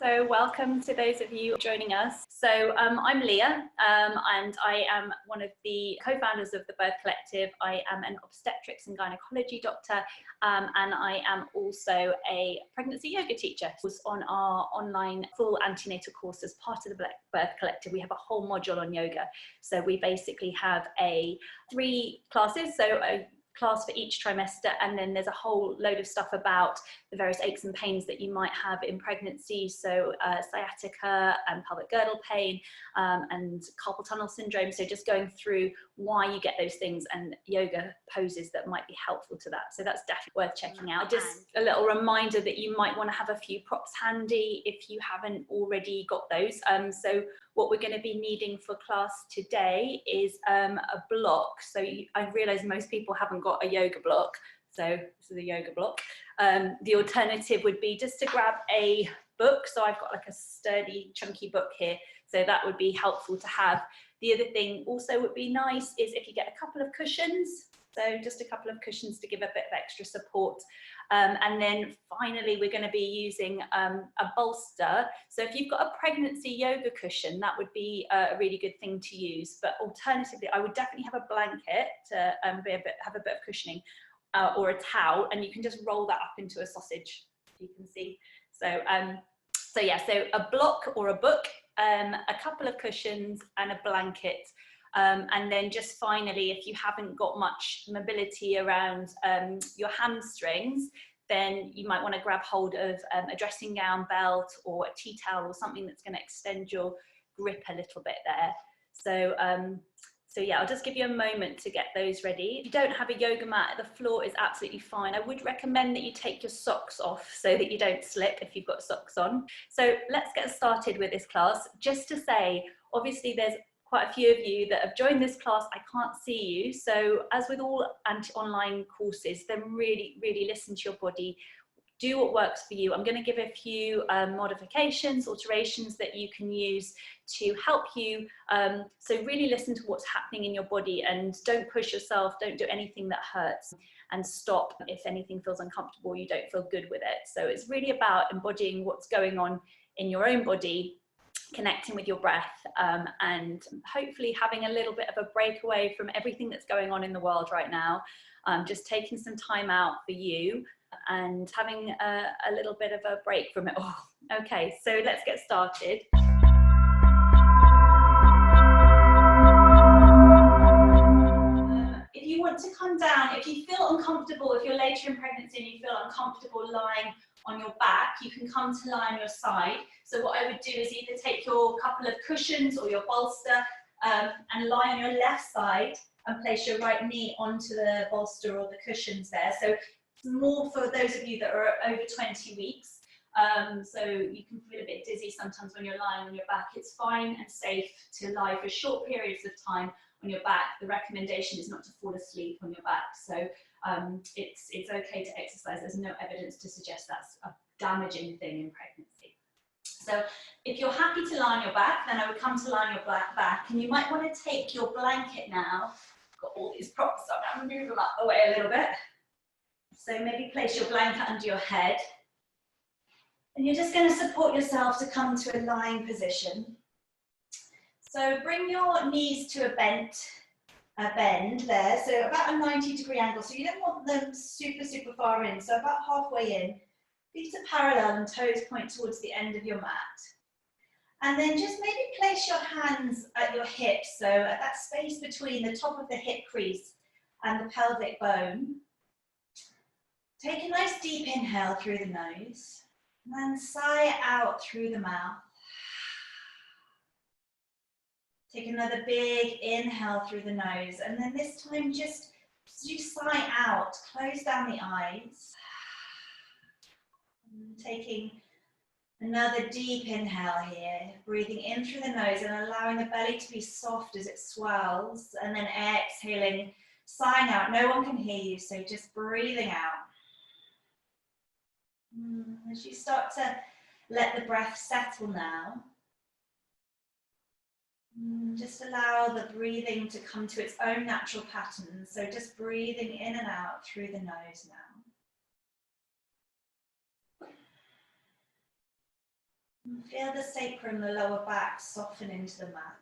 So welcome to those of you joining us. So I'm Leah and I am one of the co-founders of the Birth Collective. I am an obstetrics and gynecology doctor and I am also a pregnancy yoga teacher. It was on our online full antenatal course as part of the Birth Collective. We have a whole module on yoga. So we basically have 3 classes. So a class for each trimester, and then there's a whole load of stuff about the various aches and pains that you might have in pregnancy, so sciatica and pelvic girdle pain and carpal tunnel syndrome, so just going through why you get those things and yoga poses that might be helpful to that. So that's definitely worth checking out. Just a little reminder that you might want to have a few props handy if you haven't already got those. So what we're going to be needing for class today is a block. So I realise most people haven't got a yoga block, so this is a yoga block. The alternative would be just to grab a book. So I've got like a sturdy, chunky book here, so that would be helpful to have. The other thing also would be nice is if you get a couple of cushions. So just a couple of cushions to give a bit of extra support. And then finally, we're going to be using a bolster. So if you've got a pregnancy yoga cushion, that would be a really good thing to use. But alternatively, I would definitely have a blanket to have a bit of cushioning or a towel, and you can just roll that up into a sausage, you can see. So, so a block or a book, a couple of cushions and a blanket. And then just finally, if you haven't got much mobility around your hamstrings, then you might want to grab hold of a dressing gown, belt, or a tea towel, or something that's going to extend your grip a little bit there. So yeah, I'll just give you a moment to get those ready. If you don't have a yoga mat, the floor is absolutely fine. I would recommend that you take your socks off so that you don't slip if you've got socks on. So let's get started with this class. Just to say, obviously there's quite a few of you that have joined this class. I can't see you. So as with all online courses, then really listen to your body. Do what works for you. I'm going to give a few modifications, alterations that you can use to help you. So really listen to what's happening in your body and don't push yourself. Don't do anything that hurts, and stop if anything feels uncomfortable, you don't feel good with it. So it's really about embodying what's going on in your own body, connecting with your breath, and hopefully having a little bit of a breakaway from everything that's going on in the world right now. Just taking some time out for you and having a little bit of a break from it all. Okay, so let's get started. If you want to come down, if you feel uncomfortable, if you're later in pregnancy and you feel uncomfortable lying on your back, you can come to lie on your side. So what I would do is either take your couple of cushions or your bolster and lie on your left side and place your right knee onto the bolster or the cushions there. So it's more for those of you that are over 20 weeks. So you can feel a bit dizzy sometimes when you're lying on your back. It's fine and safe to lie for short periods of time on your back. The recommendation is not to fall asleep on your back. So it's okay to exercise. There's no evidence to suggest that's a damaging thing in pregnancy. So if you're happy to lie on your back, then I would come to lie on your back, and you might want to take your blanket now. I've got all these props, so I'm going to move them up the way a little bit. So maybe place your blanket under your head, and you're just going to support yourself to come to a lying position. So bring your knees to a bend there, so about a 90-degree angle. So you don't want them super far in, so about halfway in. Feet are parallel and toes point towards the end of your mat. And then just maybe place your hands at your hips, so at that space between the top of the hip crease and the pelvic bone. Take a nice deep inhale through the nose, and then sigh out through the mouth. Take another big inhale through the nose, and then this time just as you sigh out, close down the eyes. And taking another deep inhale here, breathing in through the nose and allowing the belly to be soft as it swells, and then exhaling, sighing out. No one can hear you, so just breathing out. As you start to let the breath settle now, just allow the breathing to come to its own natural pattern. So just breathing in and out through the nose now. And feel the sacrum, the lower back, soften into the mat.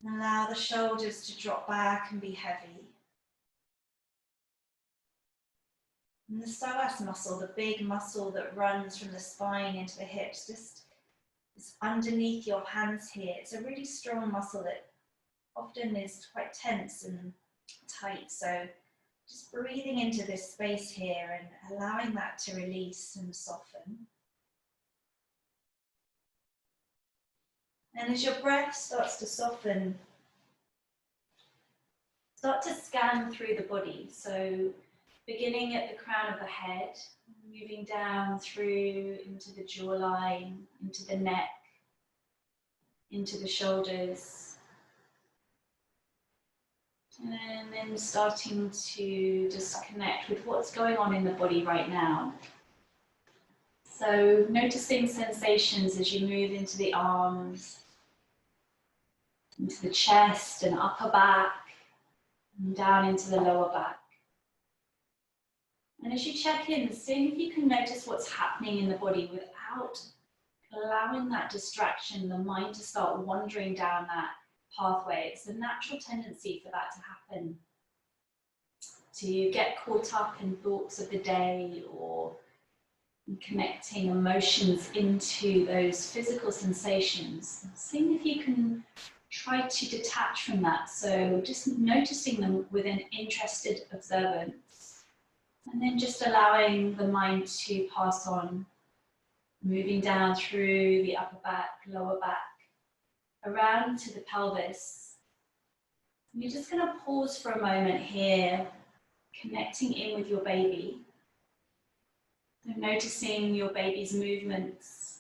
And allow the shoulders to drop back and be heavy. And the psoas muscle, the big muscle that runs from the spine into the hips, just is underneath your hands here. It's a really strong muscle that often is quite tense and tight. So just breathing into this space here and allowing that to release and soften. And as your breath starts to soften, start to scan through the body. So beginning at the crown of the head, moving down through into the jawline, into the neck, into the shoulders. And then starting to just connect with what's going on in the body right now. So noticing sensations as you move into the arms, into the chest and upper back, and down into the lower back. And as you check in, seeing if you can notice what's happening in the body without allowing that distraction, the mind to start wandering down that pathway. It's a natural tendency for that to happen, to get caught up in thoughts of the day or connecting emotions into those physical sensations. Seeing if you can try to detach from that. So just noticing them with an interested observance, and then just allowing the mind to pass on, moving down through the upper back, lower back, around to the pelvis. And you're just going to pause for a moment here, connecting in with your baby. And noticing your baby's movements.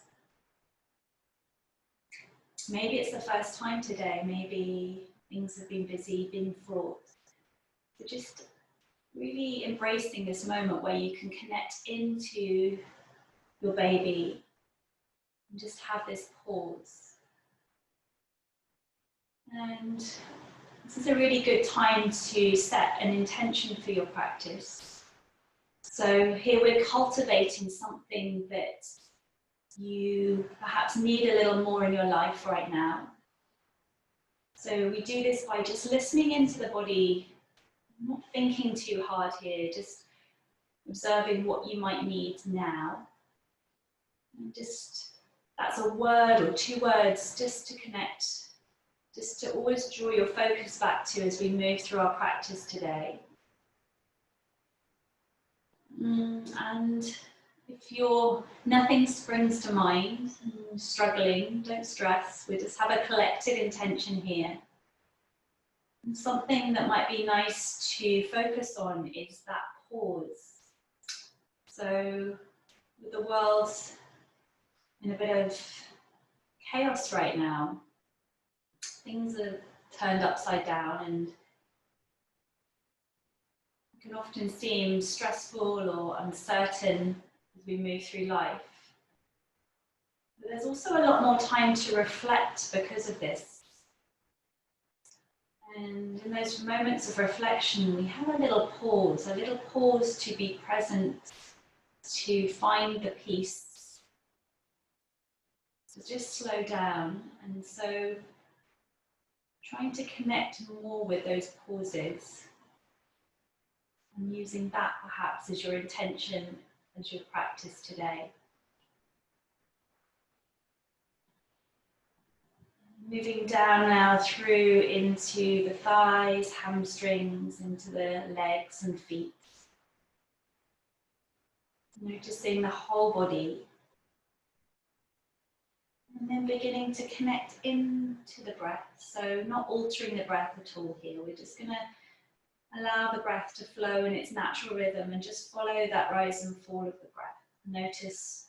Maybe it's the first time today, maybe things have been busy, been fraught. So just really embracing this moment where you can connect into your baby and just have this pause. And this is a really good time to set an intention for your practice. So here we're cultivating something that you perhaps need a little more in your life right now. So we do this by just listening into the body, not thinking too hard here, just observing what you might need now. And just, that's a word or two words just to connect, just to always draw your focus back to as we move through our practice today. And if nothing springs to mind, struggling, don't stress. We just have a collective intention here. And something that might be nice to focus on is that pause. So with the world in a bit of chaos right now, things are turned upside down and can often seem stressful or uncertain as we move through life. But there's also a lot more time to reflect because of this. And in those moments of reflection, we have a little pause to be present, to find the peace. So just slow down. And so trying to connect more with those pauses. And using that perhaps as your intention, as your practice today. Moving down now through into the thighs, hamstrings, into the legs and feet. Noticing the whole body. And then beginning to connect into the breath. So not altering the breath at all here. We're just going to allow the breath to flow in its natural rhythm and just follow that rise and fall of the breath. Notice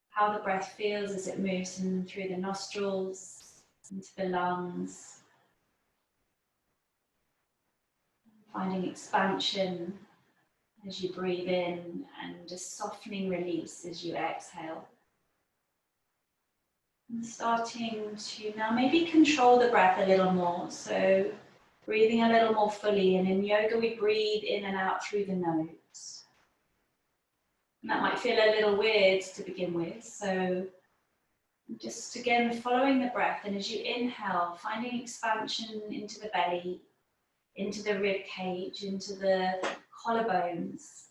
how the breath feels as it moves in through the nostrils, into the lungs. Finding expansion as you breathe in and just softening release as you exhale. And starting to now maybe control the breath a little more. So breathing a little more fully, and in yoga we breathe in and out through the nose. That might feel a little weird to begin with, so just again following the breath, and as you inhale, finding expansion into the belly, into the rib cage, into the collarbones,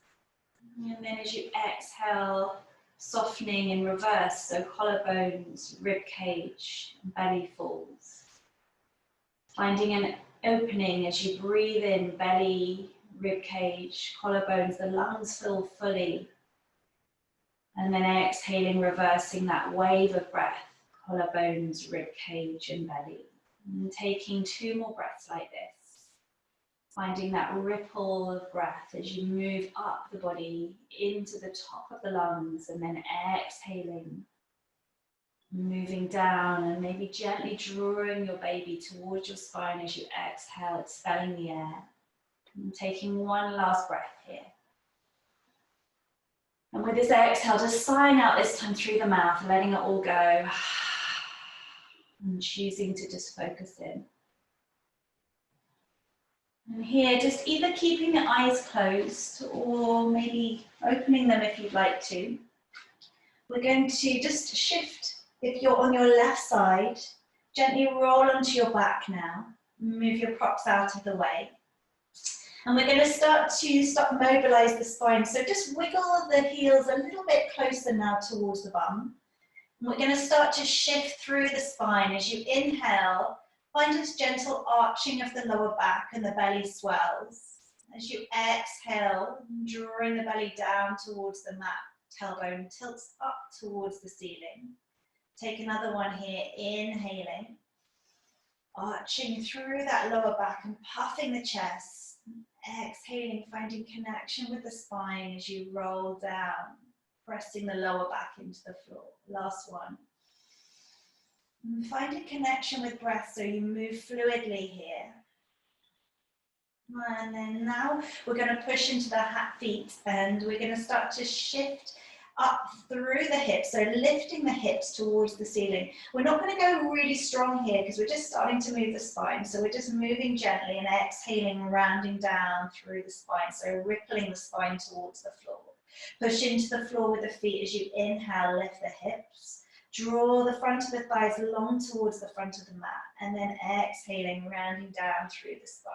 and then as you exhale, softening in reverse, so collarbones, rib cage, and belly falls. Finding an opening as you breathe in, belly, rib cage, collarbones, the lungs fill fully. And then exhaling, reversing that wave of breath, collarbones, rib cage, and belly. And taking 2 more breaths like this. Finding that ripple of breath as you move up the body into the top of the lungs, and then exhaling, moving down and maybe gently drawing your baby towards your spine as you exhale, expelling the air. And taking 1 last breath here. And with this exhale, just sighing out this time through the mouth, letting it all go. And choosing to just focus in. And here, just either keeping the eyes closed or maybe opening them if you'd like to. We're going to just shift, if you're on your left side, gently roll onto your back now. Move your props out of the way. And we're going to start mobilize the spine. So just wiggle the heels a little bit closer now towards the bum. And we're going to start to shift through the spine. As you inhale, find this gentle arching of the lower back and the belly swells. As you exhale, drawing the belly down towards the mat, tailbone tilts up towards the ceiling. Take another one here, inhaling, arching through that lower back and puffing the chest. Exhaling, finding connection with the spine as you roll down, pressing the lower back into the floor. Last one. And find a connection with breath so you move fluidly here. And then now we're going to push into the feet, and we're going to start to shift up through the hips, so lifting the hips towards the ceiling. We're not going to go really strong here because we're just starting to move the spine, so we're just moving gently and exhaling, rounding down through the spine, so rippling the spine towards the floor. Push into the floor with the feet as you inhale, lift the hips, draw the front of the thighs long towards the front of the mat, and then exhaling, rounding down through the spine.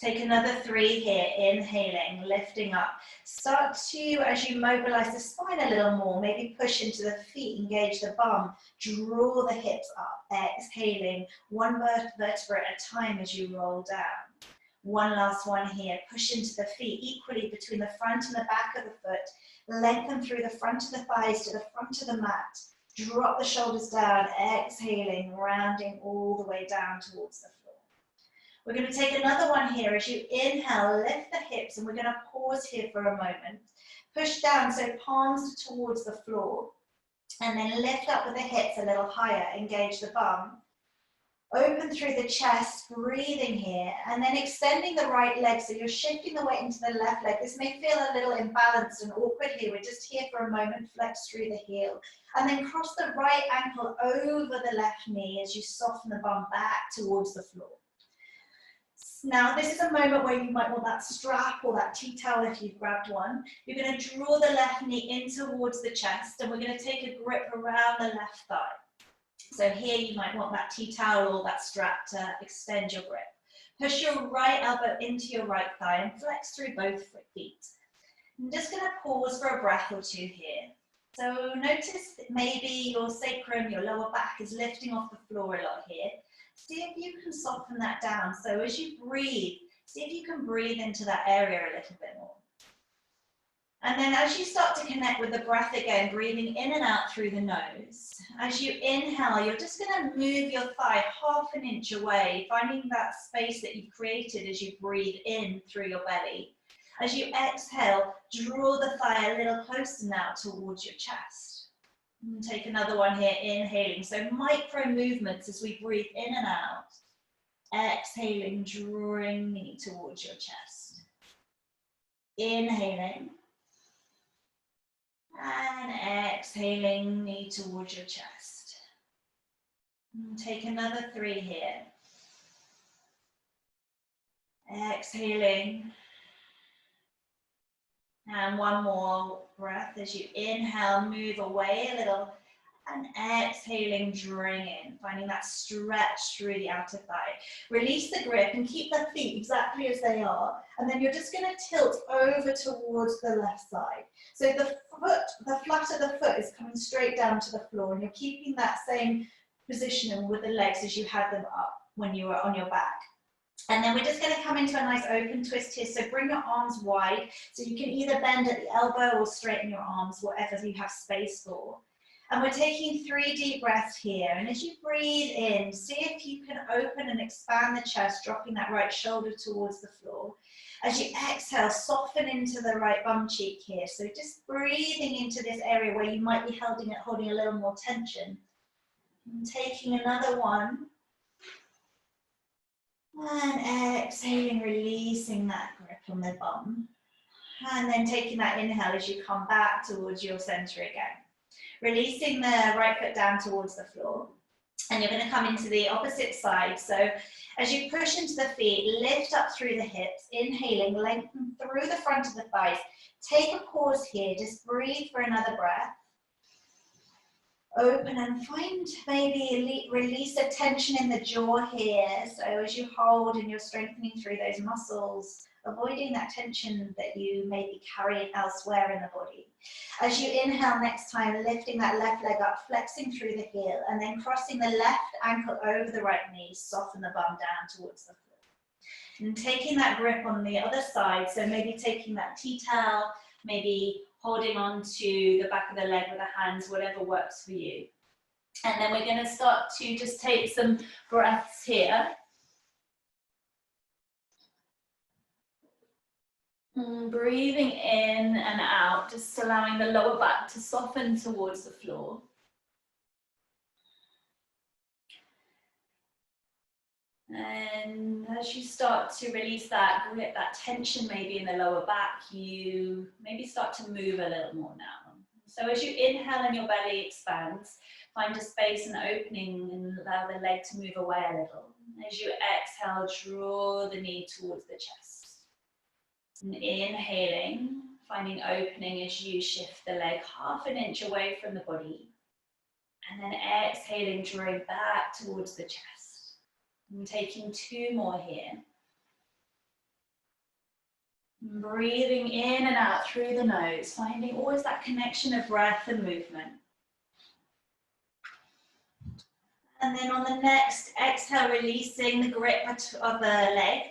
Take another 3 here, inhaling, lifting up. Start to, as you mobilize the spine a little more, maybe push into the feet, engage the bum, draw the hips up, exhaling, 1 vertebra at a time as you roll down. 1 last one here, push into the feet equally between the front and the back of the foot, lengthen through the front of the thighs to the front of the mat, drop the shoulders down, exhaling, rounding all the way down towards the floor. We're going to take another one here. As you inhale, lift the hips, and we're going to pause here for a moment. Push down, so palms towards the floor, and then lift up with the hips a little higher, engage the bum. Open through the chest, breathing here, and then extending the right leg, so you're shifting the weight into the left leg. This may feel a little imbalanced and awkward here. We're just here for a moment, flex through the heel, and then cross the right ankle over the left knee as you soften the bum back towards the floor. Now, this is a moment where you might want that strap or that tea towel if you've grabbed one. You're going to draw the left knee in towards the chest, and we're going to take a grip around the left thigh. So here you might want that tea towel or that strap to extend your grip. Push your right elbow into your right thigh and flex through both feet. I'm just going to pause for a breath or 2 here. So notice that maybe your sacrum, your lower back is lifting off the floor a lot here. See if you can soften that down. So as you breathe, see if you can breathe into that area a little bit more. And then as you start to connect with the breath again, breathing in and out through the nose. As you inhale, you're just going to move your thigh 1/2 inch away, finding that space that you've created as you breathe in through your belly. As you exhale, draw the thigh a little closer now towards your chest. And take another one here, inhaling. So micro movements as we breathe in and out. Exhaling, drawing knee towards your chest. Inhaling. And exhaling, knee towards your chest. And take another 3 here. Exhaling. And one more breath as you inhale, move away a little. And exhaling, drawing in, finding that stretch through the outer thigh. Release the grip and keep the feet exactly as they are. And then you're just going to tilt over towards the left side. So the flat of the foot is coming straight down to the floor, and you're keeping that same position with the legs as you had them up when you were on your back. And then we're just going to come into a nice open twist here. So bring your arms wide. So you can either bend at the elbow or straighten your arms, whatever you have space for. And we're taking 3 deep breaths here. And as you breathe in, see if you can open and expand the chest, dropping that right shoulder towards the floor. As you exhale, soften into the right bum cheek here. So just breathing into this area where you might be holding a little more tension. And taking another one. And exhaling, releasing that grip on the bum. And then taking that inhale as you come back towards your center again. Releasing the right foot down towards the floor. And you're going to come into the opposite side. So as you push into the feet, lift up through the hips, inhaling, lengthen through the front of the thighs. Take a pause here, just breathe for another breath. Open and find, maybe release the tension in the jaw here. So as you hold and you're strengthening through those muscles, avoiding that tension that you may be carrying elsewhere in the body. As you inhale next time, lifting that left leg up, flexing through the heel, and then crossing the left ankle over the right knee, soften the bum down towards the floor. And taking that grip on the other side, so maybe taking that tea-towel, maybe holding on to the back of the leg with the hands, whatever works for you. And then we're going to start to just take some breaths here. Breathing in and out, just allowing the lower back to soften towards the floor. And as you start to release that grip, that tension maybe in the lower back, you maybe start to move a little more now. So as you inhale and your belly expands, find a space and opening and allow the leg to move away a little. As you exhale, draw the knee towards the chest. And inhaling, finding opening as you shift the leg half an inch away from the body. And then exhaling, drawing back towards the chest. And taking 2 more here. Breathing in and out through the nose, finding always that connection of breath and movement. And then on the next exhale, releasing the grip of the leg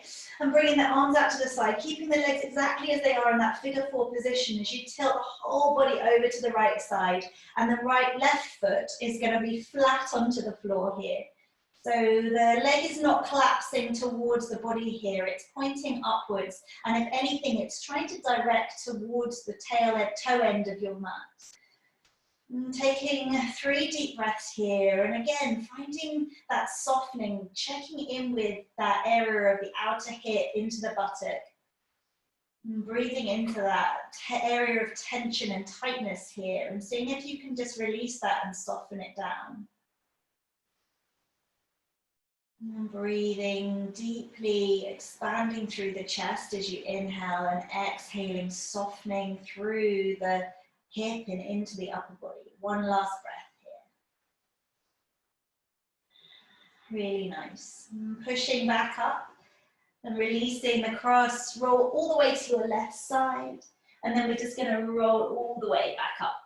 and bringing the arms out to the side, keeping the legs exactly as they are in that figure 4 position as you tilt the whole body over to the right side. And the left foot is going to be flat onto the floor here. So the leg is not collapsing towards the body here, it's pointing upwards. And if anything, it's trying to direct towards the toe end of your mat. And taking 3 deep breaths here. And again, finding that softening, checking in with that area of the outer hip into the buttock. And breathing into that area of tension and tightness here. And seeing if you can just release that and soften it down. And breathing deeply, expanding through the chest as you inhale and exhaling, softening through the hip and into the upper body. One last breath here. Really nice. And pushing back up and releasing the cross, roll all the way to your left side. And then we're just going to roll all the way back up.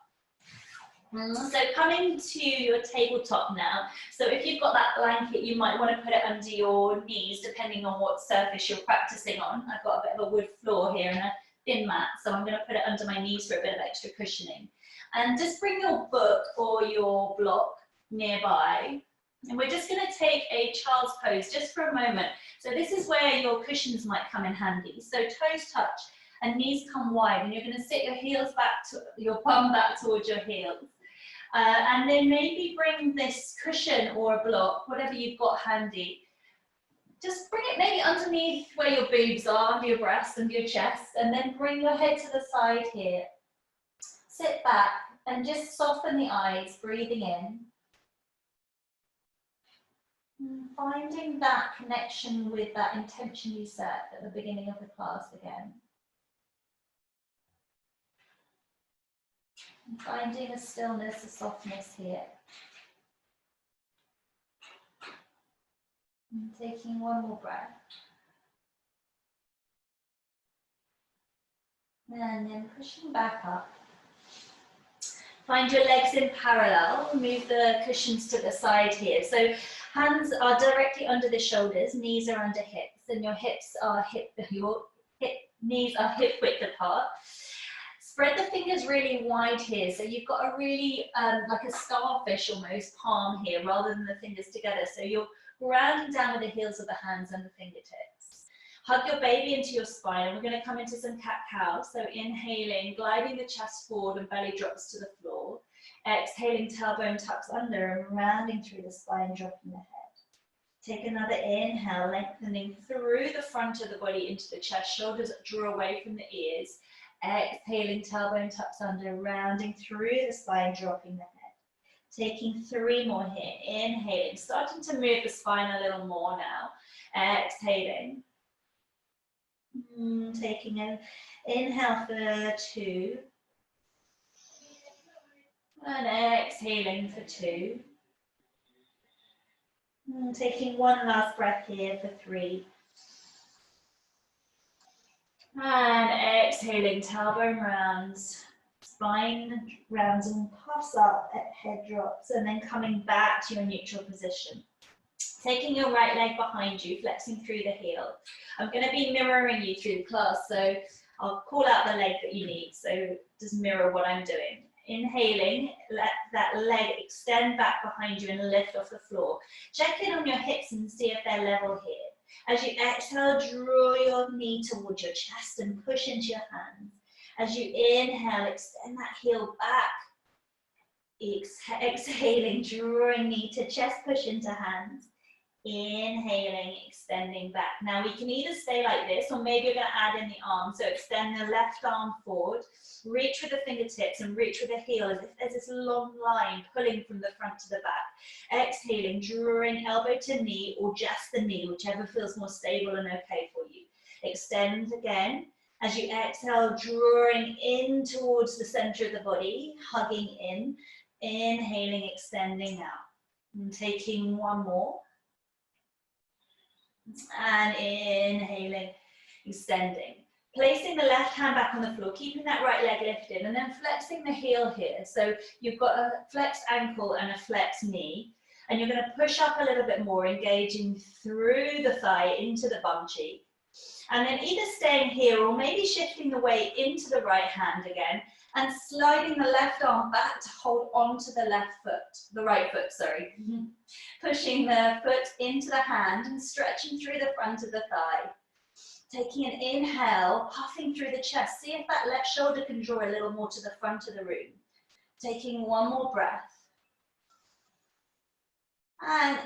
So coming to your tabletop now. So if you've got that blanket, you might want to put it under your knees, depending on what surface you're practicing on. I've got a bit of a wood floor here and a thin mat, so I'm going to put it under my knees for a bit of extra cushioning. And just bring your book or your block nearby. And we're just going to take a child's pose just for a moment. So this is where your cushions might come in handy. So toes touch and knees come wide, and you're going to sit your heels back, to your bum back towards your heels. And then maybe bring this cushion or a block, whatever you've got handy, just bring it maybe underneath where your boobs are, under your breasts and your chest, and then bring your head to the side here. Sit back and just soften the eyes, breathing in. And finding that connection with that intention you set at the beginning of the class again. And finding a stillness, a softness here. And taking one more breath. And then pushing back up. Find your legs in parallel. Move the cushions to the side here. So hands are directly under the shoulders, knees are under hips, and your hips are knees are hip width apart. Spread the fingers really wide here. So you've got a really, like a starfish almost, palm here, rather than the fingers together. So you're grounding down with the heels of the hands and the fingertips. Hug your baby into your spine, and we're going to come into some cat-cow. So inhaling, gliding the chest forward and belly drops to the floor. Exhaling, tailbone tucks under and rounding through the spine, dropping the head. Take another inhale, lengthening through the front of the body into the chest. Shoulders draw away from the ears. Exhaling, tailbone tucks under, rounding through the spine, dropping the head. Taking 3 more here. Inhaling, starting to move the spine a little more now. Exhaling. Taking an inhale for 2. And exhaling for 2. Taking one last breath here for 3. And exhaling, tailbone rounds, spine rounds and puffs up, head drops, and then coming back to your neutral position. Taking your right leg behind you, flexing through the heel. I'm going to be mirroring you through the class, so I'll call out the leg that you need, so just mirror what I'm doing. Inhaling, let that leg extend back behind you and lift off the floor. Check in on your hips and see if they're level here. As you exhale, draw your knee towards your chest and push into your hands. As you inhale, extend that heel back. Exhaling, drawing knee to chest, push into hands. Inhaling, extending back. Now we can either stay like this, or maybe you're going to add in the arm. So extend the left arm forward, reach with the fingertips and reach with the heel as if there's this long line pulling from the front to the back. Exhaling, drawing elbow to knee or just the knee, whichever feels more stable and okay for you. Extend again. As you exhale, drawing in towards the center of the body, hugging in. Inhaling, extending out. And taking one more. And inhaling, extending. Placing the left hand back on the floor, keeping that right leg lifted, and then flexing the heel here. So you've got a flexed ankle and a flexed knee, and you're going to push up a little bit more, engaging through the thigh into the bum cheek. And then either staying here or maybe shifting the weight into the right hand again, and sliding the left arm back to hold onto the right foot, sorry. Pushing the foot into the hand and stretching through the front of the thigh. Taking an inhale, puffing through the chest. See if that left shoulder can draw a little more to the front of the room. Taking one more breath. And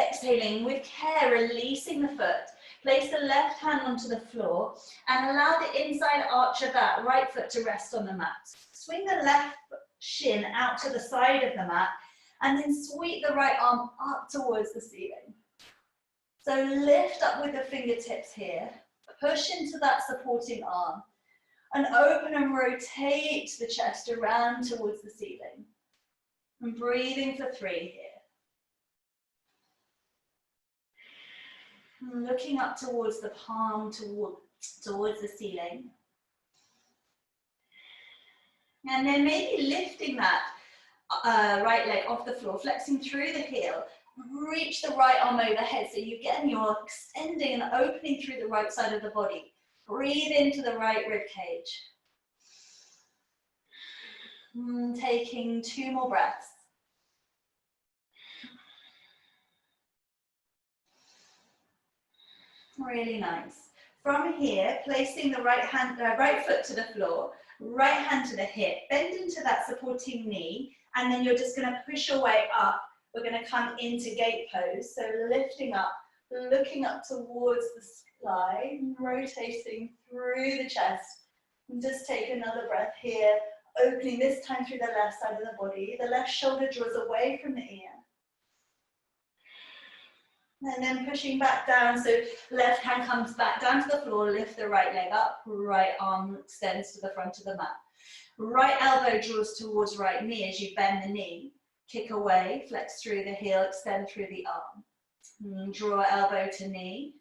exhaling with care, releasing the foot. Place the left hand onto the floor and allow the inside arch of that right foot to rest on the mat. Swing the left shin out to the side of the mat and then sweep the right arm up towards the ceiling. So lift up with the fingertips here, push into that supporting arm and open and rotate the chest around towards the ceiling. And breathing for 3 here. Looking up towards the palm, towards the ceiling. And then maybe lifting that right leg off the floor, flexing through the heel. Reach the right arm overhead. So you're extending and opening through the right side of the body. Breathe into the right rib cage. Taking 2 more breaths. Really nice. From here, placing the right foot to the floor, right hand to the hip, bend into that supporting knee, and then you're just going to push your way up. We're going to come into gate pose, so lifting up, looking up towards the sky, rotating through the chest. And just take another breath here, opening this time through the left side of the body. The left shoulder draws away from the ear. And then pushing back down, so left hand comes back down to the floor, lift the right leg up, right arm extends to the front of the mat. Right elbow draws towards right knee as you bend the knee. Kick away, flex through the heel, extend through the arm. Draw elbow to knee.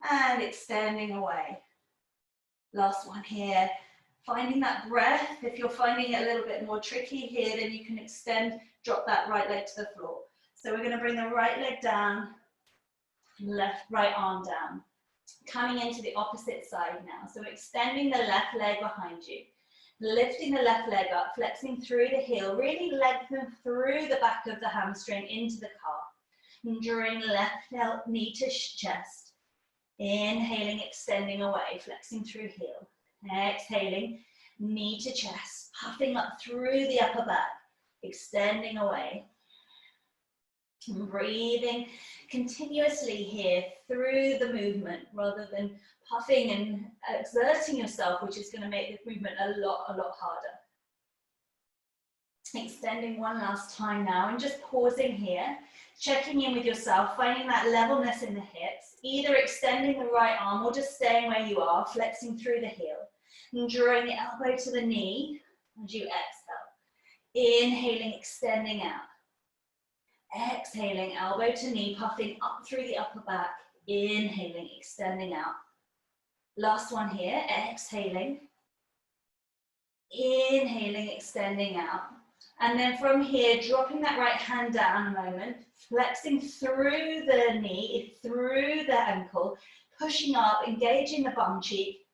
And extending away. Last one here. Finding that breath. If you're finding it a little bit more tricky here, then you can extend, drop that right leg to the floor. So we're going to bring the right leg down, right arm down. Coming into the opposite side now. So extending the left leg behind you. Lifting the left leg up, flexing through the heel, really lengthen through the back of the hamstring into the calf. And drawing left knee to chest. Inhaling, extending away, flexing through heel. Exhaling, knee to chest, puffing up through the upper back, extending away. And breathing continuously here through the movement rather than puffing and exerting yourself, which is going to make the movement a lot harder. Extending one last time now and just pausing here, checking in with yourself, finding that levelness in the hips, either extending the right arm or just staying where you are, flexing through the heel, and drawing the elbow to the knee as you exhale. Inhaling, extending out. Exhaling, elbow to knee, puffing up through the upper back. Inhaling, extending out. Last one here, exhaling. Inhaling, extending out. And then from here, dropping that right hand down a moment, flexing through the knee, through the ankle, pushing up, engaging the bum cheek,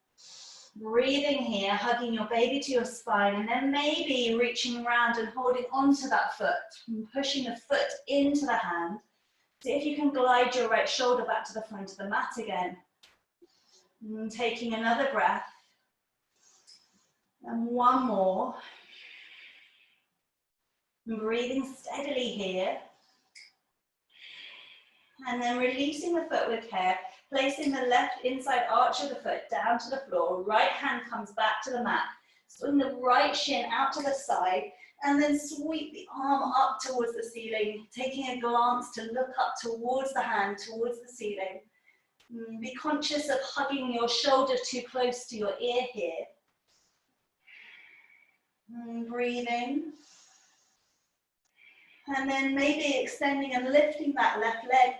breathing here, hugging your baby to your spine, and then maybe reaching around and holding onto that foot, and pushing the foot into the hand. See if you can glide your right shoulder back to the front of the mat again. And taking another breath. And one more. And breathing steadily here. And then releasing the foot with care, placing the left inside arch of the foot down to the floor. Right hand comes back to the mat. Swing the right shin out to the side. And then sweep the arm up towards the ceiling, taking a glance to look up towards the hand, towards the ceiling. Be conscious of hugging your shoulder too close to your ear here. Breathing. And then maybe extending and lifting that left leg,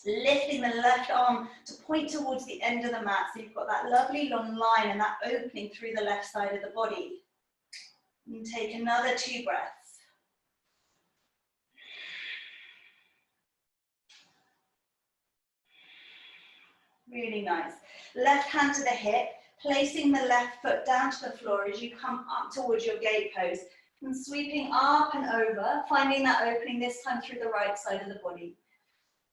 lifting the left arm to point towards the end of the mat. So you've got that lovely long line and that opening through the left side of the body. And take another 2 breaths. Really nice. Left hand to the hip, placing the left foot down to the floor as you come up towards your gate pose. And sweeping up and over, finding that opening this time through the right side of the body.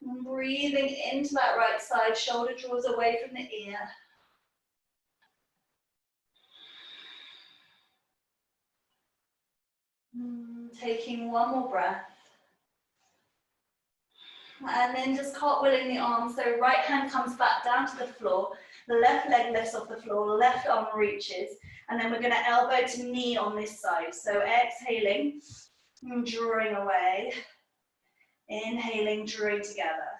And breathing into that right side, shoulder draws away from the ear. Taking one more breath. And then just cartwheeling the arms, so right hand comes back down to the floor, the left leg lifts off the floor, left arm reaches, and then we're going to elbow to knee on this side. So exhaling, drawing away, inhaling, drawing together.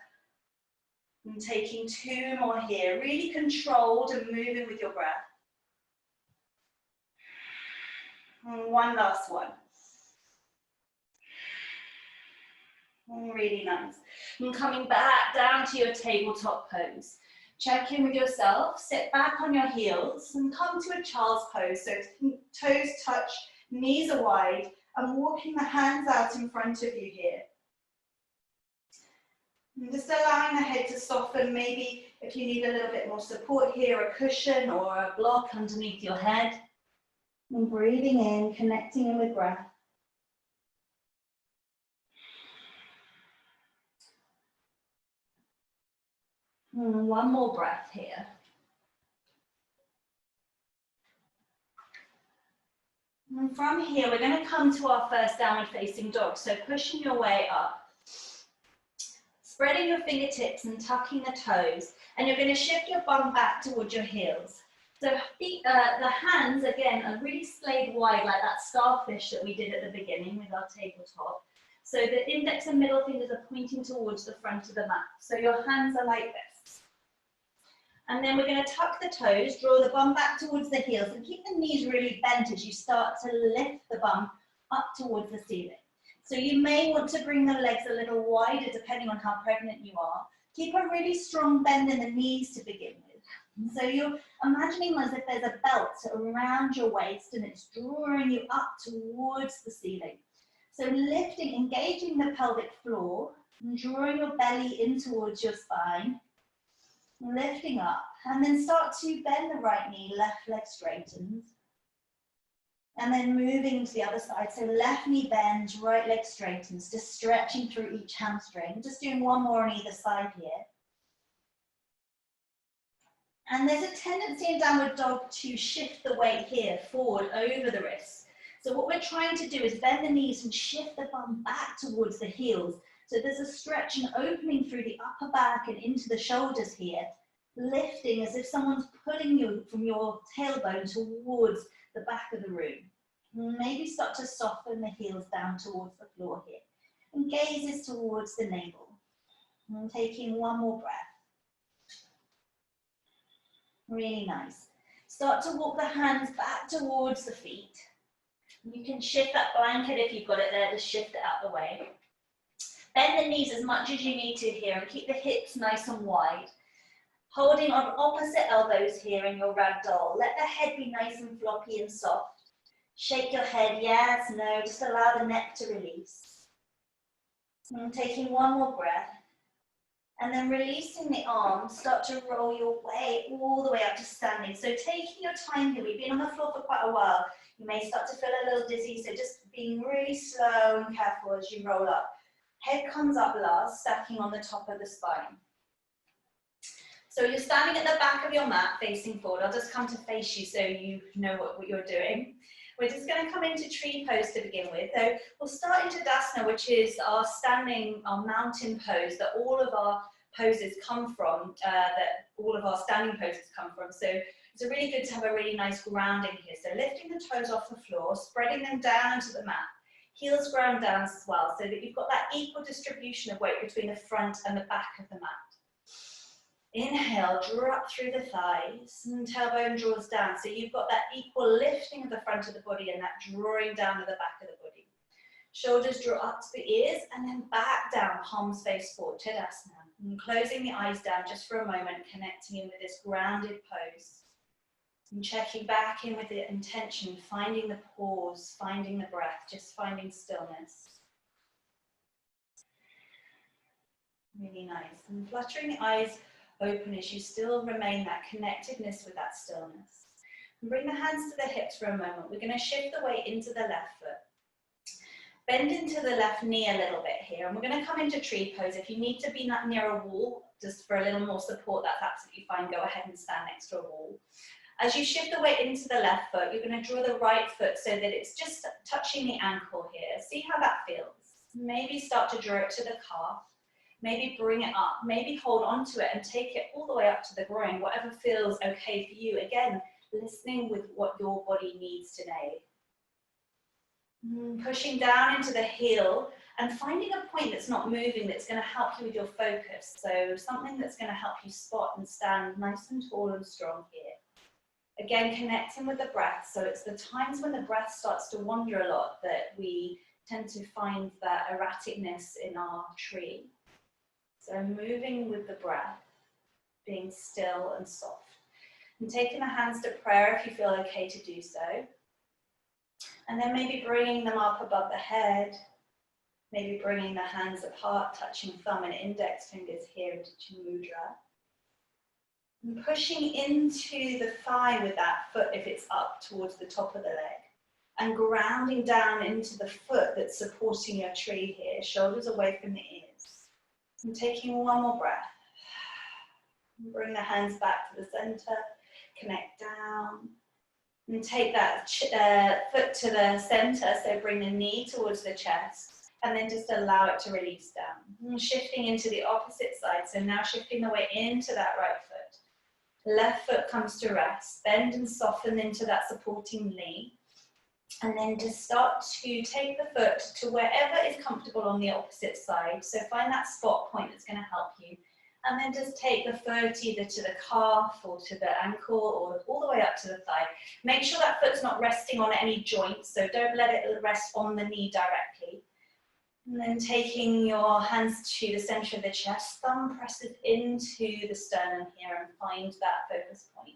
And taking 2 more here, really controlled and moving with your breath. And one last one. Really nice. And coming back down to your tabletop pose. Check in with yourself, sit back on your heels and come to a child's pose. So toes touch, knees are wide, and walking the hands out in front of you here. And just allowing the head to soften, maybe if you need a little bit more support here, a cushion or a block underneath your head. And breathing in, connecting in with breath. And one more breath here. And from here, we're going to come to our first downward facing dog. So pushing your way up. Spreading your fingertips and tucking the toes. And you're going to shift your bum back towards your heels. So the hands, again, are really splayed wide like that starfish that we did at the beginning with our tabletop. So the index and middle fingers are pointing towards the front of the mat. So your hands are like this. And then we're going to tuck the toes, draw the bum back towards the heels, and keep the knees really bent as you start to lift the bum up towards the ceiling. So you may want to bring the legs a little wider depending on how pregnant you are. Keep a really strong bend in the knees to begin with. So you're imagining as if there's a belt around your waist and it's drawing you up towards the ceiling. So lifting, engaging the pelvic floor, and drawing your belly in towards your spine, lifting up, and then start to bend the right knee, left leg straightens, and then moving to the other side. So left knee bends, right leg straightens, just stretching through each hamstring. Just doing one more on either side here. And there's a tendency in downward dog to shift the weight here forward over the wrists. So what we're trying to do is bend the knees and shift the bum back towards the heels. So there's a stretch and opening through the upper back and into the shoulders here, lifting as if someone's pulling you from your tailbone towards the back of the room. Maybe start to soften the heels down towards the floor here. And gazes towards the navel. And taking one more breath. Really nice. Start to walk the hands back towards the feet. You can shift that blanket if you've got it there, just shift it out the way. Bend the knees as much as you need to here and keep the hips nice and wide. Holding on opposite elbows here in your ragdoll. Let the head be nice and floppy and soft. Shake your head, yes, no, just allow the neck to release. And taking one more breath. And then releasing the arms, start to roll your way all the way up to standing. So taking your time here, we've been on the floor for quite a while. You may start to feel a little dizzy, so just being really slow and careful as you roll up. Head comes up last, stacking on the top of the spine. So you're standing at the back of your mat, facing forward. I'll just come to face you so you know what you're doing. We're just going to come into tree pose to begin with. So we'll start into Tadasana, which is our standing, our mountain pose that all of our poses come from, that all of our standing poses come from. So it's really good to have a really nice grounding here. So lifting the toes off the floor, spreading them down to the mat. Heels ground down as well, so that you've got that equal distribution of weight between the front and the back of the mat. Inhale, draw up through the thighs, and tailbone draws down. So you've got that equal lifting of the front of the body and that drawing down of the back of the body. Shoulders draw up to the ears and then back down, palms face forward, Tadasana. And closing the eyes down just for a moment, connecting in with this grounded pose. And checking back in with the intention, finding the pause, finding the breath, just finding stillness. Really nice. And fluttering the eyes open as you still remain that connectedness with that stillness. And bring the hands to the hips for a moment. We're going to shift the weight into the left foot. Bend into the left knee a little bit here, and we're going to come into tree pose. If you need to be near a wall, just for a little more support, that's absolutely fine. Go ahead and stand next to a wall. As you shift the weight into the left foot, you're going to draw the right foot so that it's just touching the ankle here. See how that feels. Maybe start to draw it to the calf. Maybe bring it up. Maybe hold on to it and take it all the way up to the groin, whatever feels okay for you. Again, listening with what your body needs today. Pushing down into the heel and finding a point that's not moving that's going to help you with your focus. So something that's going to help you spot and stand nice and tall and strong here. Again, connecting with the breath. So it's the times when the breath starts to wander a lot that we tend to find that erraticness in our tree. So moving with the breath, being still and soft. And taking the hands to prayer if you feel okay to do so. And then maybe bringing them up above the head. Maybe bringing the hands apart, touching thumb and index fingers here into Mudra. And pushing into the thigh with that foot if it's up towards the top of the leg. And grounding down into the foot that's supporting your tree here, shoulders away from the ears. And taking one more breath. And bring the hands back to the center, connect down. And take that foot to the center, so bring the knee towards the chest. And then just allow it to release down. And shifting into the opposite side, so now shifting the weight into that right foot. Left foot comes to rest, bend and soften into that supporting knee. And then just start to take the foot to wherever is comfortable on the opposite side. So find that spot point that's going to help you. And then just take the foot either to the calf or to the ankle or all the way up to the thigh. Make sure that foot's not resting on any joints, so don't let it rest on the knee directly. And then taking your hands to the center of the chest, thumb presses into the sternum here and find that focus point.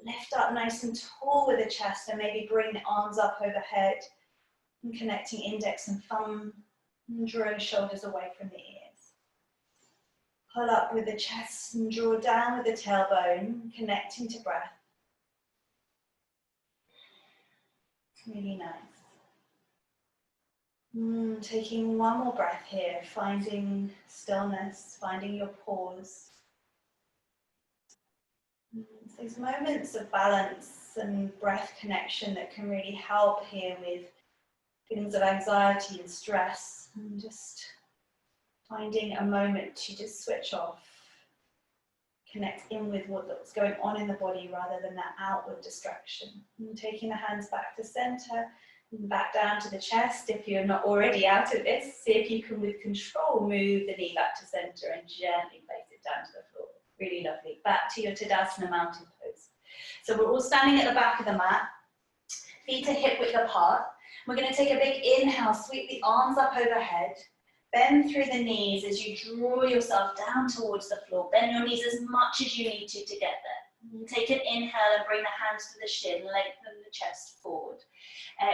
Lift up nice and tall with the chest and maybe bring the arms up overhead and connecting index and thumb and drawing shoulders away from the ears. Pull up with the chest and draw down with the tailbone, connecting to breath. Really nice. Taking one more breath here, finding stillness, finding your pause. These moments of balance and breath connection that can really help here with feelings of anxiety and stress, and just finding a moment to just switch off, connect in with what's going on in the body rather than that outward distraction. And taking the hands back to center, and back down to the chest. If you're not already out of this, see if you can, with control, move the knee back to center and gently place it down to the floor. Really lovely. Back to your Tadasana mountain pose. So we're all standing at the back of the mat, feet are hip width apart. We're going to take a big inhale, sweep the arms up overhead. Bend through the knees as you draw yourself down towards the floor. Bend your knees as much as you need to get there. Take an inhale and bring the hands to the shin, lengthen the chest forward.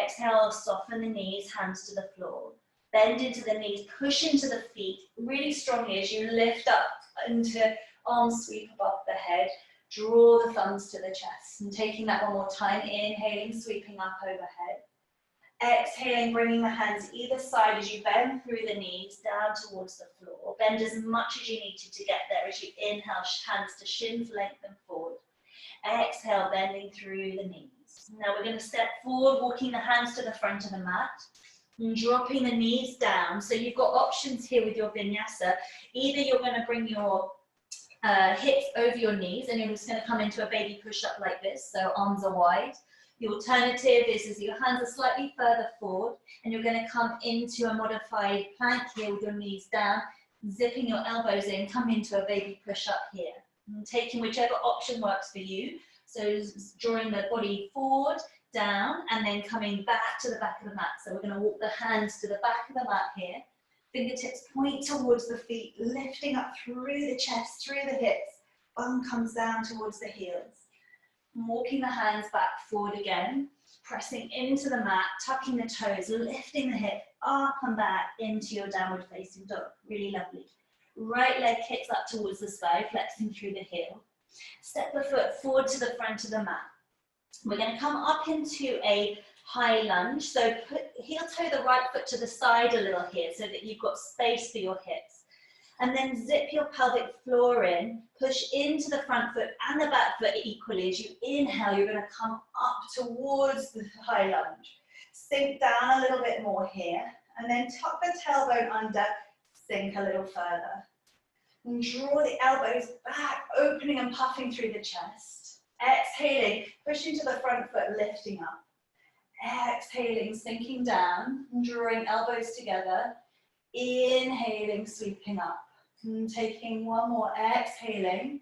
Exhale, soften the knees, hands to the floor. Bend into the knees, push into the feet really strongly as you lift up into arms sweep above the head. Draw the thumbs to the chest. And taking that one more time, inhaling, sweeping up overhead. Exhaling, bringing the hands either side as you bend through the knees down towards the floor. Bend as much as you need to get there as you inhale, hands to shins, lengthen forward. Exhale, bending through the knees. Now we're going to step forward, walking the hands to the front of the mat and dropping the knees down. So you've got options here with your vinyasa. Either you're going to bring your hips over your knees and you're just going to come into a baby push-up like this, so arms are wide. The alternative is your hands are slightly further forward and you're going to come into a modified plank here with your knees down, zipping your elbows in, come into a baby push-up here. And taking whichever option works for you. So drawing the body forward, down, and then coming back to the back of the mat. So we're going to walk the hands to the back of the mat here. Fingertips point towards the feet, lifting up through the chest, through the hips. Bum comes down towards the heels. Walking the hands back forward again, pressing into the mat, tucking the toes, lifting the hip up and back into your downward facing dog. Really lovely. Right leg kicks up towards the sky, flexing through the heel. Step the foot forward to the front of the mat. We're going to come up into a high lunge. So heel toe the right foot to the side a little here so that you've got space for your hips. And then zip your pelvic floor in, push into the front foot and the back foot equally. As you inhale, you're going to come up towards the high lunge. Sink down a little bit more here, and then tuck the tailbone under, sink a little further. And draw the elbows back, opening and puffing through the chest. Exhaling, push into the front foot, lifting up. Exhaling, sinking down, and drawing elbows together. Inhaling, sweeping up. And taking one more, exhaling.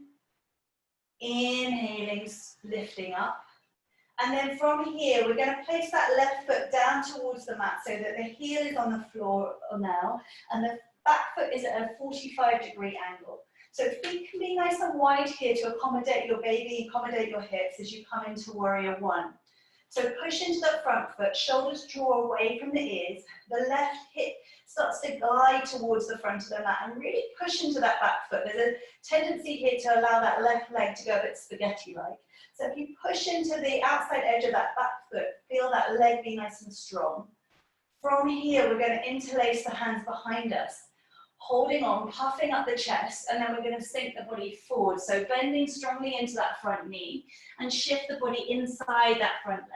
Inhaling, lifting up. And then from here, we're going to place that left foot down towards the mat so that the heel is on the floor now, and the back foot is at a 45-degree angle. So feet can be nice and wide here to accommodate your baby, accommodate your hips as you come into warrior one. So push into the front foot, shoulders draw away from the ears, the left hip starts to glide towards the front of the mat and really push into that back foot. There's a tendency here to allow that left leg to go a bit spaghetti-like. So if you push into the outside edge of that back foot, feel that leg be nice and strong. From here, we're going to interlace the hands behind us, holding on, puffing up the chest, and then we're going to sink the body forward. So bending strongly into that front knee and shift the body inside that front leg.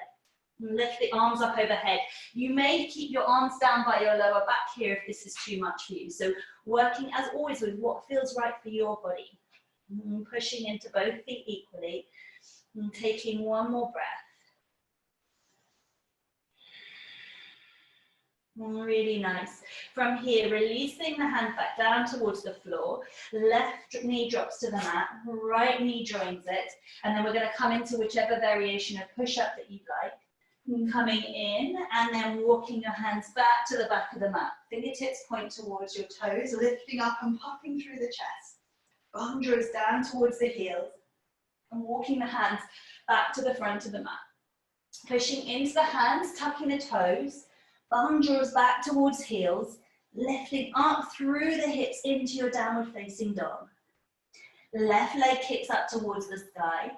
Lift the arms up overhead. You may keep your arms down by your lower back here if this is too much for you. So working as always with what feels right for your body. Pushing into both feet equally. And taking one more breath. Really nice. From here, releasing the hand back down towards the floor. Left knee drops to the mat, right knee joins it, and then we're going to come into whichever variation of push-up that you'd like. Coming in and then walking your hands back to the back of the mat. Fingertips point towards your toes, lifting up and popping through the chest. Bum draws down towards the heels and walking the hands back to the front of the mat. Pushing into the hands, tucking the toes. Bum draws back towards heels, lifting up through the hips into your downward facing dog. Left leg kicks up towards the sky.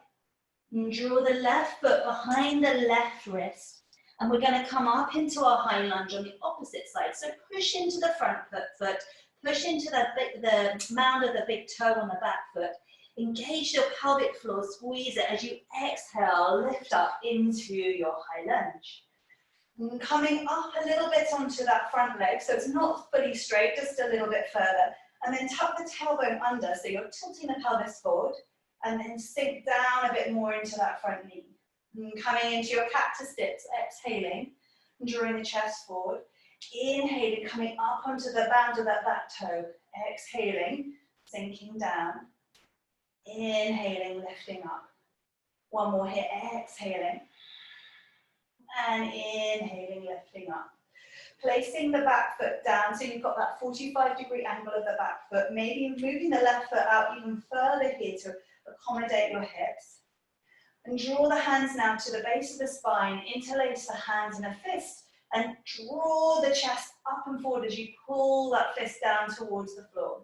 And draw the left foot behind the left wrist. And we're going to come up into our high lunge on the opposite side. So push into the front foot, push into the mound of the big toe on the back foot. Engage your pelvic floor, squeeze it as you exhale, lift up into your high lunge. And coming up a little bit onto that front leg, so it's not fully straight, just a little bit further. And then tuck the tailbone under, so you're tilting the pelvis forward. And then sink down a bit more into that front knee. And coming into your cactus dips, exhaling, drawing the chest forward. Inhaling, coming up onto the band of that back toe. Exhaling, sinking down. Inhaling, lifting up. One more here, exhaling. And inhaling, lifting up. Placing the back foot down, so you've got that 45-degree angle of the back foot. Maybe moving the left foot out even further here to accommodate your hips. And draw the hands now to the base of the spine, interlace the hands in a fist, and draw the chest up and forward as you pull that fist down towards the floor.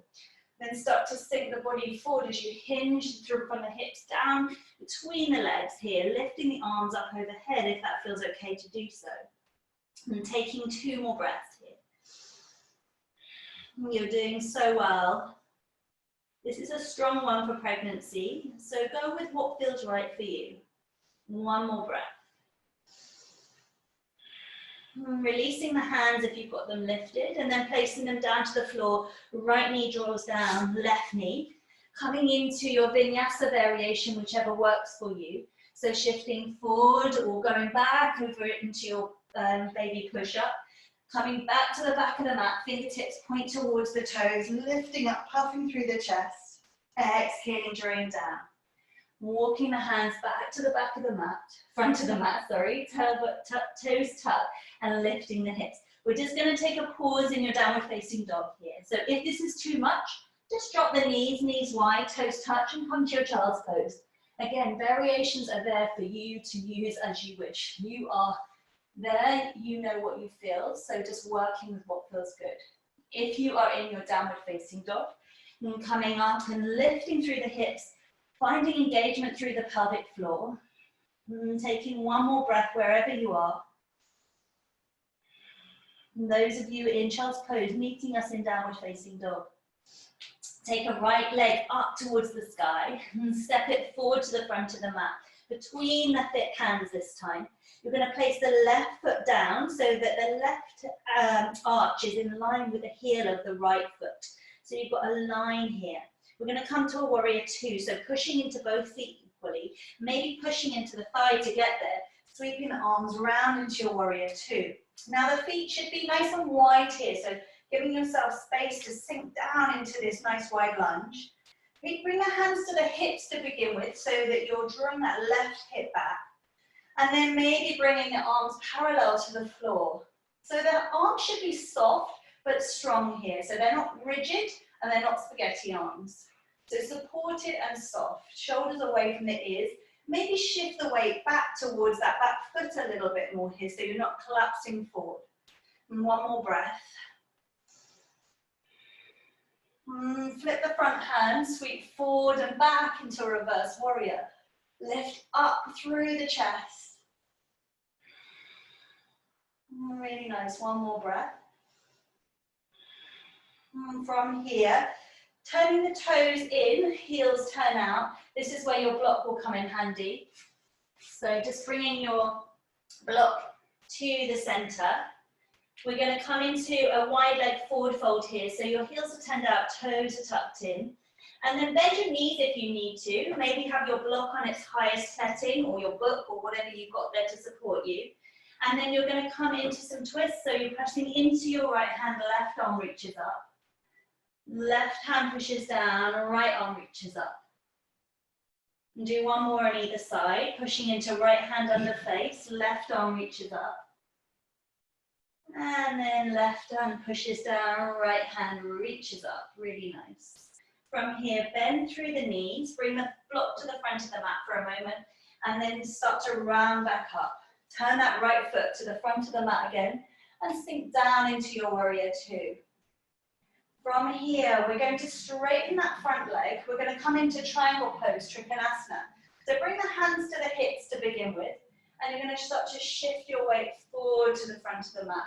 Then start to sink the body forward as you hinge through from the hips down between the legs here, lifting the arms up overhead if that feels okay to do so. And taking 2 more breaths here. You're doing so well. This is a strong one for pregnancy, so go with what feels right for you. 1 more breath. Releasing the hands if you've got them lifted, and then placing them down to the floor. Right knee draws down, left knee. Coming into your vinyasa variation, whichever works for you. So shifting forward or going back over into your baby push-up. Coming back to the back of the mat, fingertips point towards the toes, lifting up, puffing through the chest. Exhaling, drawing down. Walking the hands back to the back of the mat, front of the mat, sorry, toes tucked, and lifting the hips. We're just going to take a pause in your downward facing dog here. So if this is too much, just drop the knees wide, toes touch, and come to your child's pose. Again, variations are there for you to use as you wish. You are there, you know what you feel, so just working with what feels good. If you are in your downward facing dog, and coming up and lifting through the hips, finding engagement through the pelvic floor, and taking 1 more breath wherever you are. And those of you in child's pose, meeting us in downward facing dog. Take a right leg up towards the sky and step it forward to the front of the mat, between the thick hands this time. You're going to place the left foot down so that the left arch is in line with the heel of the right foot. So you've got a line here. We're going to come to a warrior 2, so pushing into both feet equally, maybe pushing into the thigh to get there, sweeping the arms round into your warrior 2. Now the feet should be nice and wide here, so giving yourself space to sink down into this nice wide lunge. Bring the hands to the hips to begin with so that you're drawing that left hip back. And then maybe bringing the arms parallel to the floor. So the arms should be soft but strong here. So they're not rigid and they're not spaghetti arms. So supported and soft. Shoulders away from the ears. Maybe shift the weight back towards that back foot a little bit more here so you're not collapsing forward. And 1 more breath. Flip the front hand, sweep forward and back into a reverse warrior. Lift up through the chest. Really nice, 1 more breath. From here, turning the toes in, heels turn out. This is where your block will come in handy. So just bringing your block to the center. We're going to come into a wide leg forward fold here. So your heels are turned out, toes are tucked in. And then bend your knees if you need to. Maybe have your block on its highest setting or your book or whatever you've got there to support you. And then you're going to come into some twists. So you're pressing into your right hand, left arm reaches up. Left hand pushes down, right arm reaches up. And do one more on either side, pushing into right hand under face, left arm reaches up. And then left hand pushes down, right hand reaches up. Really nice. From here, bend through the knees, bring the block to the front of the mat for a moment, and then start to round back up. Turn that right foot to the front of the mat again, and sink down into your warrior two. From here, we're going to straighten that front leg. We're going to come into triangle pose, Trikonasana. So bring the hands to the hips to begin with, and you're going to start to shift your weight forward to the front of the mat.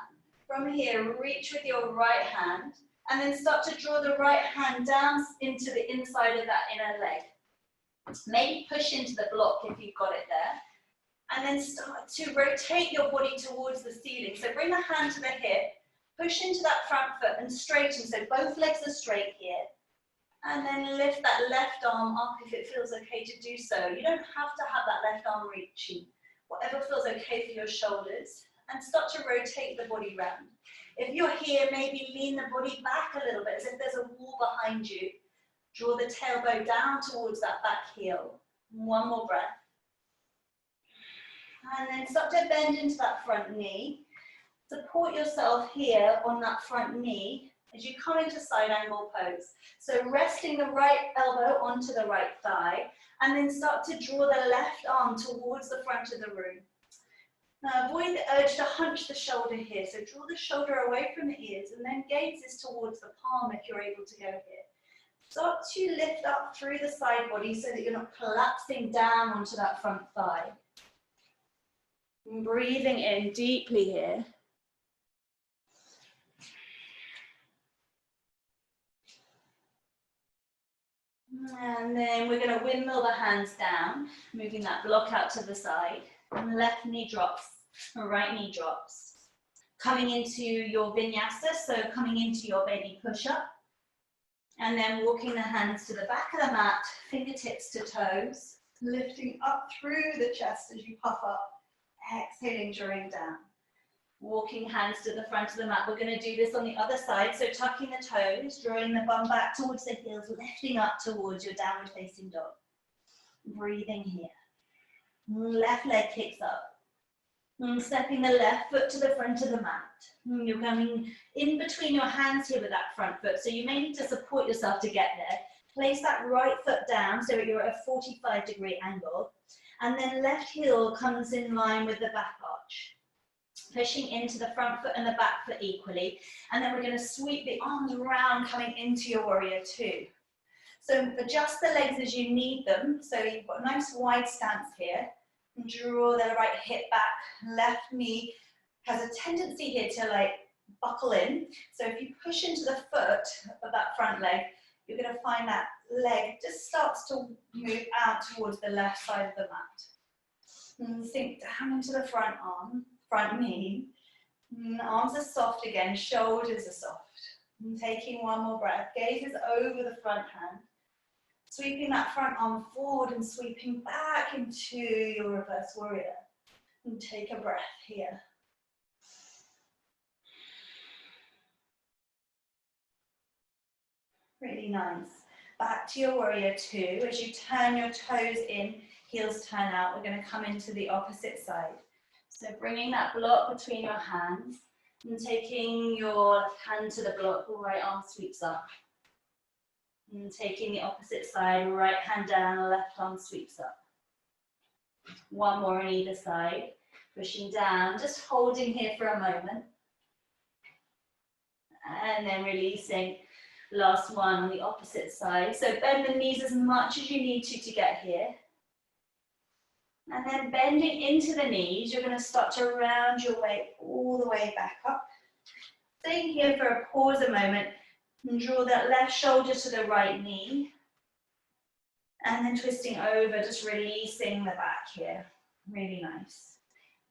From here, reach with your right hand, and then start to draw the right hand down into the inside of that inner leg. Maybe push into the block if you've got it there. And then start to rotate your body towards the ceiling. So bring the hand to the hip, push into that front foot and straighten. So both legs are straight here. And then lift that left arm up if it feels okay to do so. You don't have to have that left arm reaching. Whatever feels okay for your shoulders. And start to rotate the body round. If you're here, maybe lean the body back a little bit as if there's a wall behind you. Draw the tailbone down towards that back heel. One more breath. And then start to bend into that front knee. Support yourself here on that front knee as you come into side angle pose. So resting the right elbow onto the right thigh, and then start to draw the left arm towards the front of the room. Now avoid the urge to hunch the shoulder here. So draw the shoulder away from the ears and then gaze this towards the palm if you're able to go here. Start to lift up through the side body so that you're not collapsing down onto that front thigh. And breathing in deeply here. And then we're going to windmill the hands down, moving that block out to the side. And left knee drops, right knee drops. Coming into your vinyasa, so coming into your baby push-up. And then walking the hands to the back of the mat, fingertips to toes. Lifting up through the chest as you puff up. Exhaling, drawing down. Walking hands to the front of the mat. We're going to do this on the other side. So tucking the toes, drawing the bum back towards the heels, lifting up towards your downward facing dog. Breathing here. Left leg kicks up. Stepping the left foot to the front of the mat. You're coming in between your hands here with that front foot. So you may need to support yourself to get there. Place that right foot down so you're at a 45-degree angle. And then left heel comes in line with the back arch. Pushing into the front foot and the back foot equally. And then we're going to sweep the arms around coming into your warrior two. So adjust the legs as you need them. So you've got a nice wide stance here. And draw the right hip back. Left knee has a tendency here to like buckle in. So if you push into the foot of that front leg, you're going to find that leg just starts to move out towards the left side of the mat. And sink down into the front arm, front knee. And arms are soft again, shoulders are soft. And taking one more breath, gazes over the front hand. Sweeping that front arm forward and sweeping back into your reverse warrior. And take a breath here. Really nice. Back to your warrior two. As you turn your toes in, heels turn out, we're going to come into the opposite side. So bringing that block between your hands and taking your left hand to the block, right arm sweeps up. And taking the opposite side, right hand down, left arm sweeps up. One more on either side. Pushing down, just holding here for a moment. And then releasing. Last one on the opposite side. So bend the knees as much as you need to get here. And then bending into the knees, you're going to start to round your way all the way back up. Staying here for a pause a moment. And draw that left shoulder to the right knee. And then twisting over, just releasing the back here. Really nice.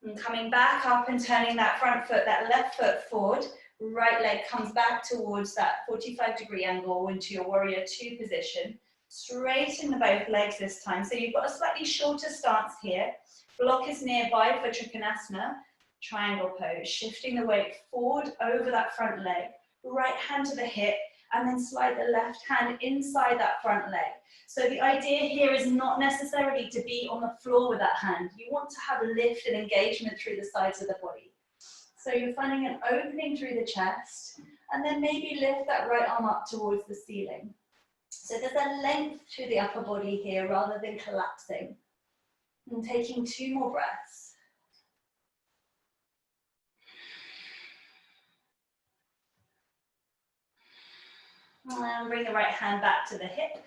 And coming back up and turning that front foot, that left foot forward. Right leg comes back towards that 45-degree angle into your warrior two position. Straighten both legs this time. So you've got a slightly shorter stance here. Block is nearby for Trikonasana. triangle pose, shifting the weight forward over that front leg, right hand to the hip, and then slide the left hand inside that front leg. So the idea here is not necessarily to be on the floor with that hand. You want to have a lift and engagement through the sides of the body. So you're finding an opening through the chest, and then maybe lift that right arm up towards the ceiling. So there's a length to the upper body here rather than collapsing. And taking 2 more breaths. And bring the right hand back to the hip,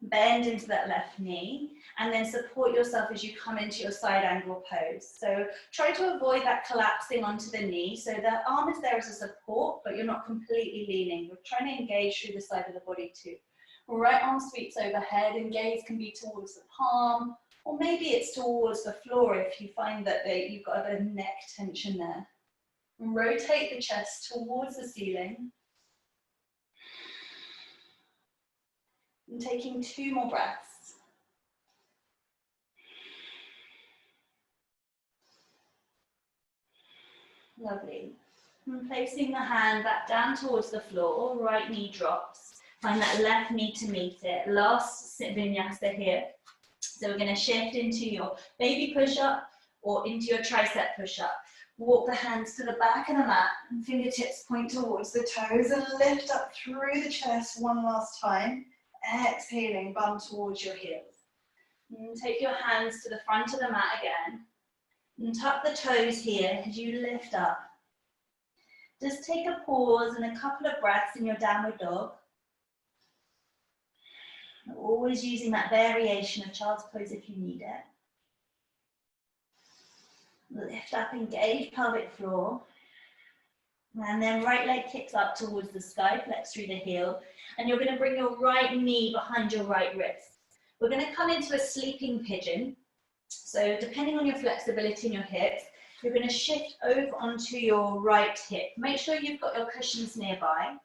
bend into that left knee, and then support yourself as you come into your side angle pose. So try to avoid that collapsing onto the knee. So the arm is there as a support, but you're not completely leaning. You're trying to engage through the side of the body too. Right arm sweeps overhead, and gaze can be towards the palm, or maybe it's towards the floor if you find that you've got a bit of neck tension there. And rotate the chest towards the ceiling. And taking 2 more breaths. Lovely. And placing the hand back down towards the floor, right knee drops. Find that left knee to meet it. Last vinyasa here. So we're going to shift into your baby push-up or into your tricep push-up. Walk the hands to the back of the mat and fingertips point towards the toes and lift up through the chest one last time. Exhaling, bum towards your heels. And take your hands to the front of the mat again. And tuck the toes here as you lift up. Just take a pause and a couple of breaths in your downward dog. Always using that variation of child's pose if you need it. Lift up, engage pelvic floor. And then right leg kicks up towards the sky, flex through the heel. And you're going to bring your right knee behind your right wrist. We're going to come into a sleeping pigeon. So depending on your flexibility in your hips, you're going to shift over onto your right hip. Make sure you've got your cushions nearby.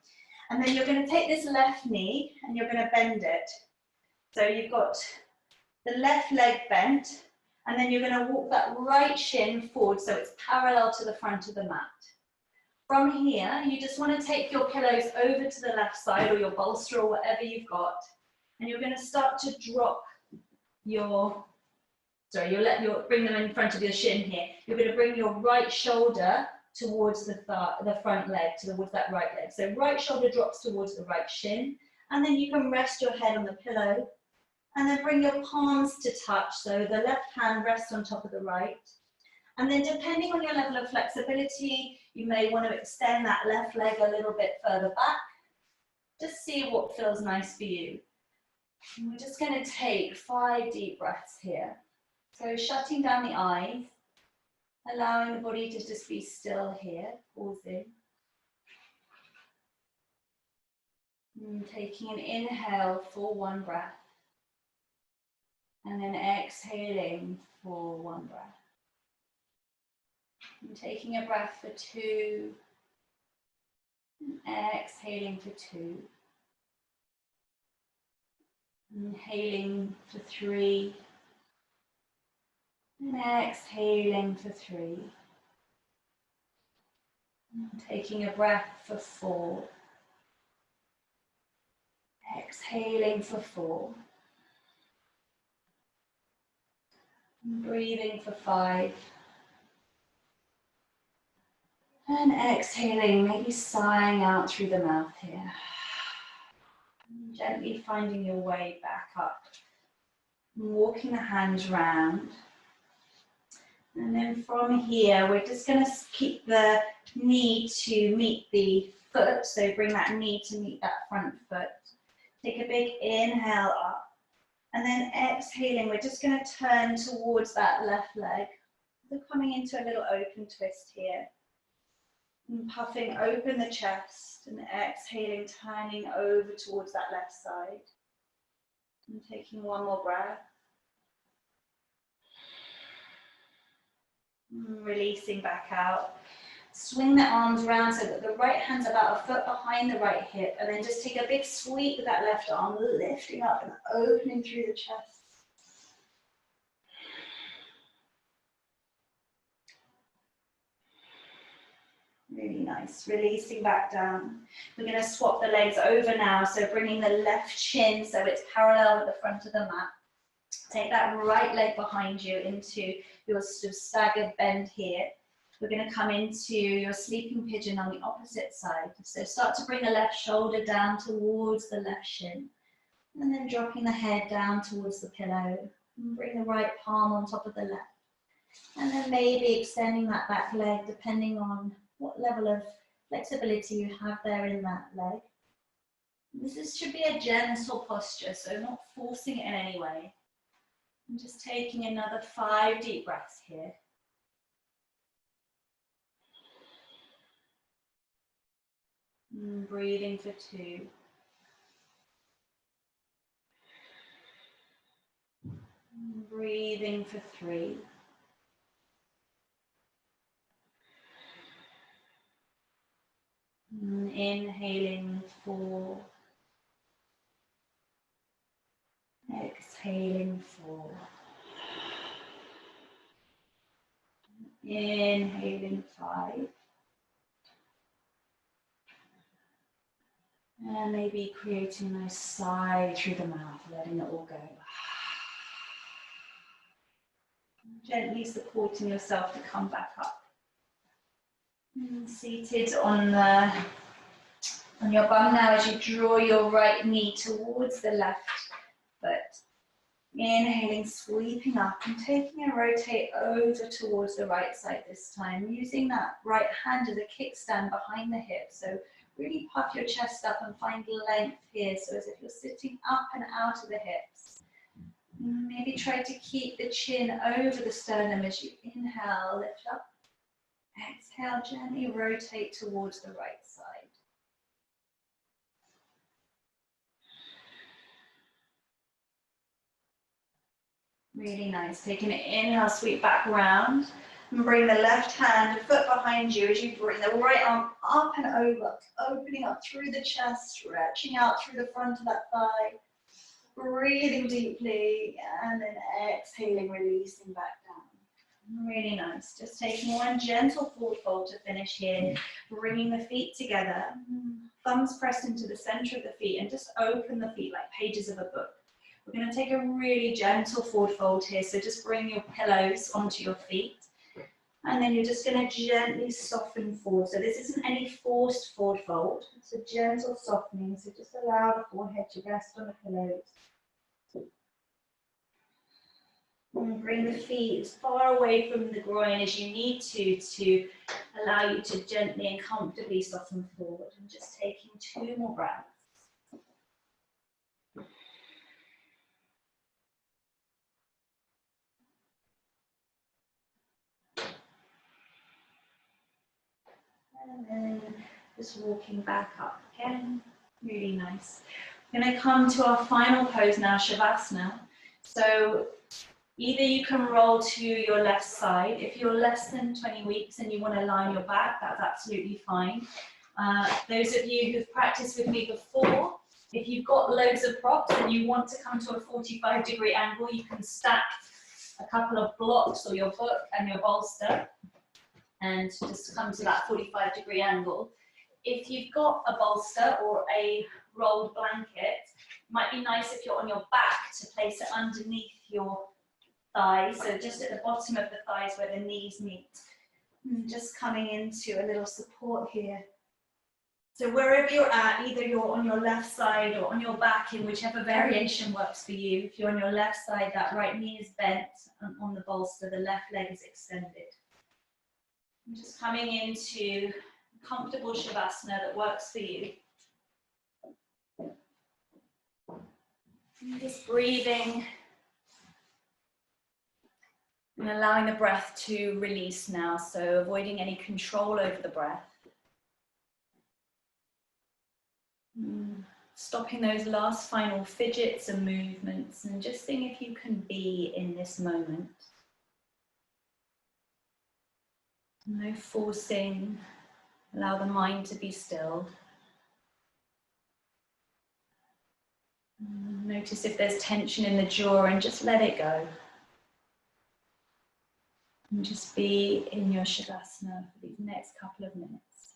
And then you're going to take this left knee and you're going to bend it. So you've got the left leg bent, and then you're going to walk that right shin forward so it's parallel to the front of the mat. From here, you just want to take your pillows over to the left side or your bolster or whatever you've got, and you're going to start to drop your, bring them in front of your shin here. You're going to bring your right shoulder towards the front leg, towards that right leg. So right shoulder drops towards the right shin, and then you can rest your head on the pillow, and then bring your palms to touch. So the left hand rests on top of the right. And then depending on your level of flexibility, you may want to extend that left leg a little bit further back. Just see what feels nice for you. And we're just going to take 5 deep breaths here. So shutting down the eyes, allowing the body to just be still here, pausing. And taking an inhale for 1 breath. And then exhaling for 1 breath. And taking a breath for 2, and exhaling for 2. Inhaling for 3, and exhaling for 3. And taking a breath for 4. Exhaling for 4. And breathing for 5. And exhaling, maybe sighing out through the mouth here. And gently finding your way back up. And walking the hands round. And then from here, we're just going to keep the knee to meet the foot. So bring that knee to meet that front foot. Take a big inhale up. And then exhaling, we're just going to turn towards that left leg. So coming into a little open twist here. And puffing open the chest and exhaling, turning over towards that left side. And taking 1 more breath. And releasing back out. Swing the arms around so that the right hand's about a foot behind the right hip, and then just take a big sweep with that left arm, lifting up and opening through the chest. Really nice. Releasing back down. We're going to swap the legs over now. So bringing the left shin so it's parallel with the front of the mat. Take that right leg behind you into your sort of staggered bend here. We're going to come into your sleeping pigeon on the opposite side. So start to bring the left shoulder down towards the left shin. And then dropping the head down towards the pillow. And bring the right palm on top of the left. And then maybe extending that back leg depending on what level of flexibility you have there in that leg. This should be a gentle posture, so not forcing it in any way. I'm just taking another 5 deep breaths here. And breathing for 2. And breathing for 3. And inhaling 4. Exhaling 4. Inhaling 5. And maybe creating a nice sigh through the mouth, letting it all go. Gently supporting yourself to come back up. And seated on your bum now as you draw your right knee towards the left foot. Inhaling, sweeping up and taking a rotate over towards the right side this time, using that right hand as a kickstand behind the hip. So really puff your chest up and find length here, so as if you're sitting up and out of the hips. Maybe try to keep the chin over the sternum as you inhale, lift up. Exhale, gently rotate towards the right side. Really nice. Taking an inhale, sweep back around. And bring the left hand, a foot behind you as you bring the right arm up and over, opening up through the chest, stretching out through the front of that thigh. Breathing deeply and then exhaling, releasing back down. Really nice. Just taking one gentle forward fold to finish here. Bringing the feet together. Thumbs pressed into the center of the feet and just open the feet like pages of a book. We're going to take a really gentle forward fold here. So just bring your pillows onto your feet. And then you're just going to gently soften forward. So this isn't any forced forward fold. It's a gentle softening. So just allow the forehead to rest on the pillows. And bring the feet as far away from the groin as you need to allow you to gently and comfortably soften forward. And just taking 2 more breaths. And then just walking back up again. Really nice. We're going to come to our final pose now, Shavasana. So either you can roll to your left side. If you're less than 20 weeks and you want to lie on your back, that's absolutely fine. Those of you who've practiced with me before, if you've got loads of props and you want to come to a 45-degree angle, you can stack a couple of blocks or your book and your bolster and just come to that 45-degree angle. If you've got a bolster or a rolled blanket, it might be nice if you're on your back to place it underneath your thighs, so just at the bottom of the thighs where the knees meet. And just coming into a little support here. So wherever you're at, either you're on your left side or on your back, in whichever variation works for you. If you're on your left side, that right knee is bent, and on the bolster, the left leg is extended. I'm just coming into comfortable Shavasana that works for you. And just breathing and allowing the breath to release now, so avoiding any control over the breath. Stopping those last final fidgets and movements and just seeing if you can be in this moment. No forcing, allow the mind to be still. Notice if there's tension in the jaw and just let it go. And just be in your Shavasana for these next couple of minutes.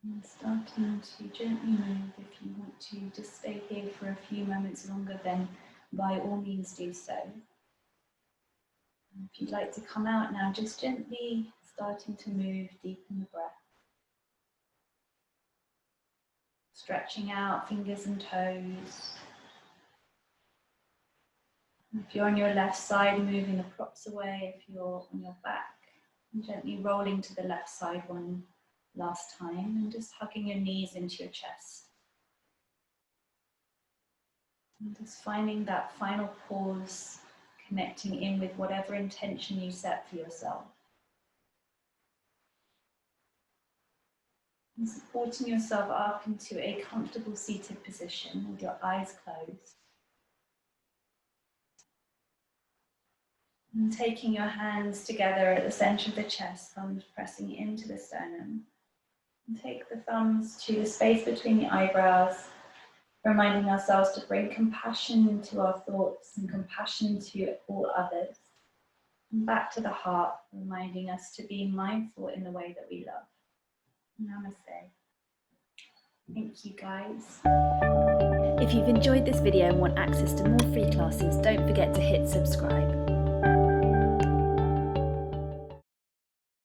And starting to gently move. If you want to just stay here for a few moments longer, then by all means do so. And if you'd like to come out now, just gently starting to move, deepen the breath. Stretching out fingers and toes. If you're on your left side, moving the props away. If you're on your back, and gently rolling to the left side one last time, and just hugging your knees into your chest. And just finding that final pause, connecting in with whatever intention you set for yourself. And supporting yourself up into a comfortable seated position with your eyes closed. And taking your hands together at the center of the chest, thumbs pressing into the sternum. And take the thumbs to the space between the eyebrows, reminding ourselves to bring compassion into our thoughts and compassion to all others. And back to the heart, reminding us to be mindful in the way that we love. Namaste. Thank you, guys. If you've enjoyed this video and want access to more free classes, don't forget to hit subscribe.